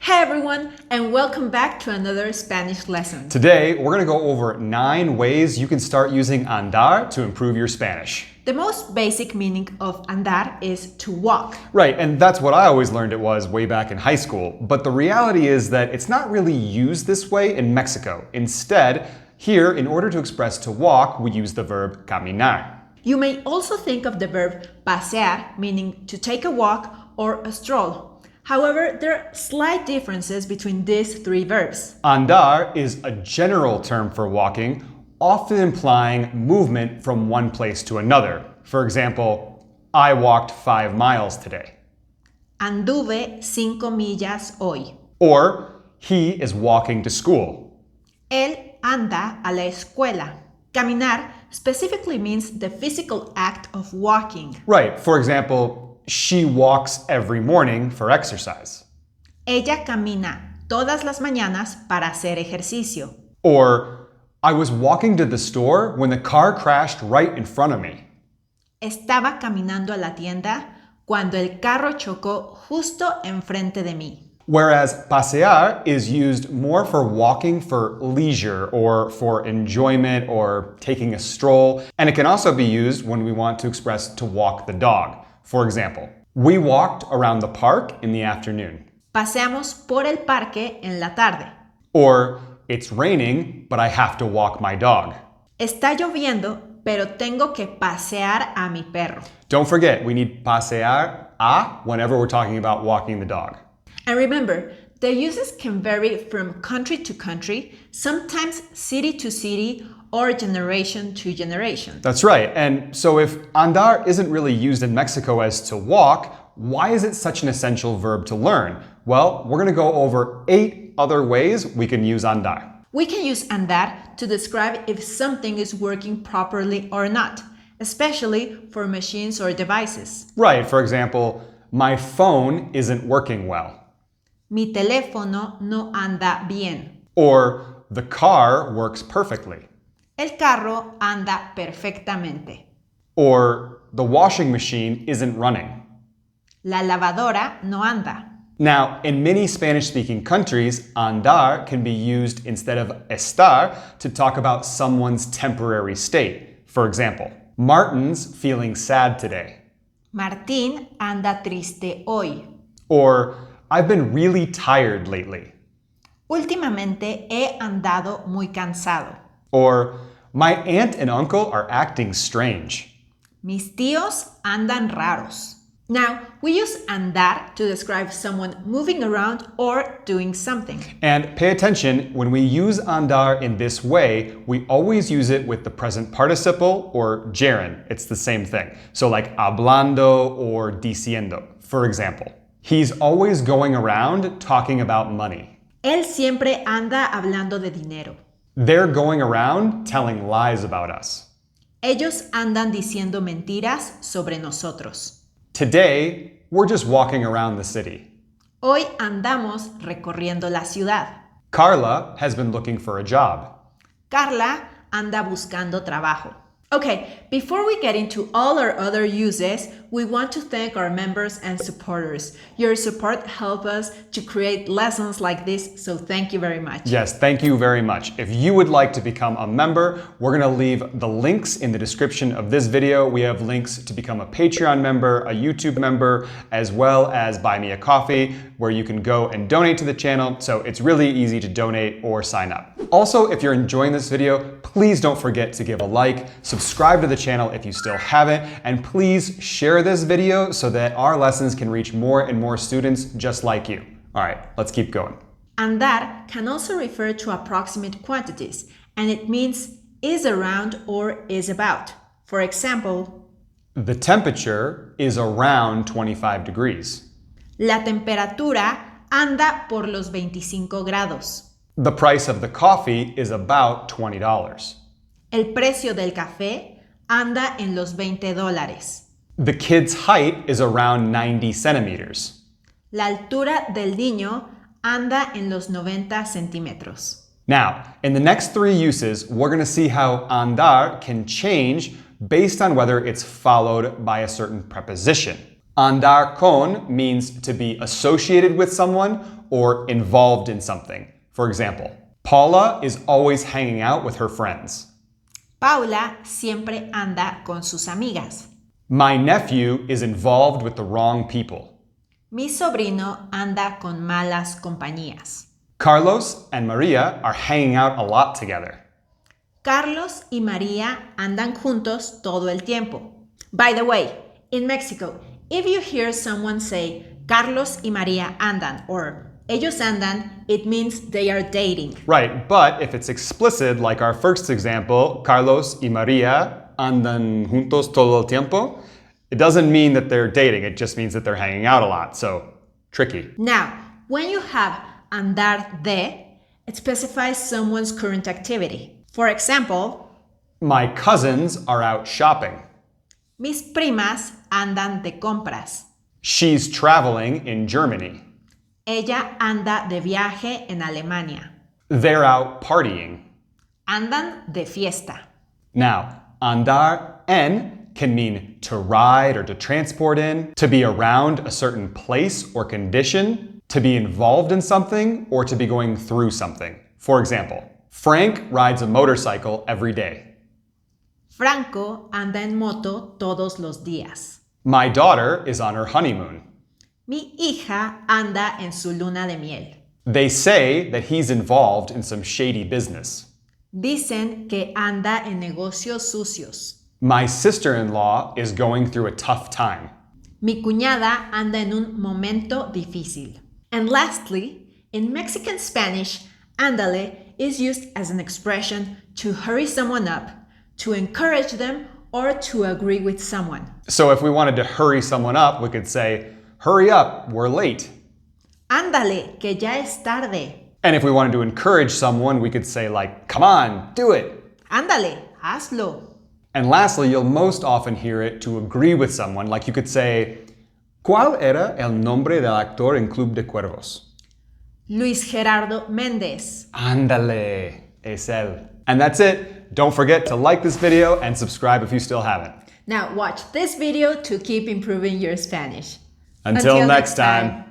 Hi everyone, and welcome back to another Spanish lesson. Today, we're going to go over 9 ways you can start using andar to improve your Spanish. The most basic meaning of andar is to walk. Right, and that's what I always learned it was way back in high school. But the reality is that it's not really used this way in Mexico. Instead, here, in order to express to walk, we use the verb caminar. You may also think of the verb pasear, meaning to take a walk or a stroll. However, there are slight differences between these 3 verbs. Andar is a general term for walking, often implying movement from one place to another. For example, I walked 5 miles today. Anduve 5 millas hoy. Or, he is walking to school. Él anda a la escuela. Caminar specifically means the physical act of walking. Right, for example, she walks every morning for exercise. Ella camina todas las mañanas para hacer ejercicio. Or, I was walking to the store when the car crashed right in front of me. Estaba caminando a la tienda cuando el carro chocó justo enfrente de mí. Whereas pasear is used more for walking for leisure or for enjoyment or taking a stroll. And it can also be used when we want to express to walk the dog. For example, we walked around the park in the afternoon. Paseamos por el parque en la tarde. Or, it's raining, but I have to walk my dog. Está lloviendo, pero tengo que pasear a mi perro. Don't forget, we need pasear a whenever we're talking about walking the dog. And remember, the uses can vary from country to country, sometimes city to city, or generation to generation. That's right. And so if andar isn't really used in Mexico as to walk, why is it such an essential verb to learn? Well, we're going to go over 8 other ways we can use andar. We can use andar to describe if something is working properly or not, especially for machines or devices. Right. For example, my phone isn't working well. Mi teléfono no anda bien. Or the car works perfectly. El carro anda perfectamente. Or the washing machine isn't running. La lavadora no anda. Now, in many Spanish-speaking countries, andar can be used instead of estar to talk about someone's temporary state. For example, Martin's feeling sad today. Martín anda triste hoy. Or, I've been really tired lately. Últimamente he andado muy cansado. Or, my aunt and uncle are acting strange. Mis tíos andan raros. Now, we use andar to describe someone moving around or doing something. And pay attention, when we use andar in this way, we always use it with the present participle or gerund. It's the same thing. So like hablando or diciendo. For example, he's always going around talking about money. Él siempre anda hablando de dinero. They're going around telling lies about us. Ellos andan diciendo mentiras sobre nosotros. Today, we're just walking around the city. Hoy andamos recorriendo la ciudad. Carla has been looking for a job. Carla anda buscando trabajo. Okay, before we get into all our other uses, we want to thank our members and supporters. Your support helps us to create lessons like this, so thank you very much. Yes, thank you very much. If you would like to become a member, we're going to leave the links in the description of this video. We have links to become a Patreon member, a YouTube member, as well as Buy Me a Coffee, where you can go and donate to the channel. So it's really easy to donate or sign up. Also, if you're enjoying this video, please don't forget to give a like, subscribe to the channel if you still haven't, and please share this video so that our lessons can reach more and more students just like you. All right, let's keep going. Andar can also refer to approximate quantities, and it means is around or is about. For example, the temperature is around 25 degrees. La temperatura anda por los 25 grados. The price of the coffee is about $20. El precio del café anda en los $20. The kid's height is around 90 centimeters. La altura del niño anda en los 90 centímetros. Now, in the next 3 uses, we're going to see how andar can change based on whether it's followed by a certain preposition. Andar con means to be associated with someone or involved in something. For example, Paula is always hanging out with her friends. Paula siempre anda con sus amigas. My nephew is involved with the wrong people. Mi sobrino anda con malas compañías. Carlos and Maria are hanging out a lot together. Carlos y María andan juntos todo el tiempo. By the way, in Mexico, if you hear someone say Carlos y María andan or ellos andan, it means they are dating. Right, but if it's explicit, like our first example, Carlos y María andan juntos todo el tiempo, it doesn't mean that they're dating, it just means that they're hanging out a lot, so tricky. Now, when you have andar de, it specifies someone's current activity. For example, My cousins are out shopping. mis primas andan de compras. She's traveling in Germany. Ella anda de viaje en Alemania. They're out partying. Andan de fiesta. Now, andar en can mean to ride or to transport in, to be around a certain place or condition, to be involved in something, or to be going through something. For example, Frank rides a motorcycle every day. Franco anda en moto todos los días. My daughter is on her honeymoon. Mi hija anda en su luna de miel. They say that he's involved in some shady business. Dicen que anda en negocios sucios. My sister-in-law is going through a tough time. Mi cuñada anda en un momento difícil. And lastly, in Mexican Spanish, ándale is used as an expression to hurry someone up, to encourage them, or to agree with someone. So if we wanted to hurry someone up, we could say, hurry up, we're late. Ándale, que ya es tarde. And if we wanted to encourage someone, we could say like, come on, do it. Ándale, hazlo. And lastly, you'll most often hear it to agree with someone, like you could say, ¿Cuál era el nombre del actor en Club de Cuervos? Luis Gerardo Méndez. Ándale, es él. And that's it. Don't forget to like this video and subscribe if you still haven't. Now watch this video to keep improving your Spanish. Until next time.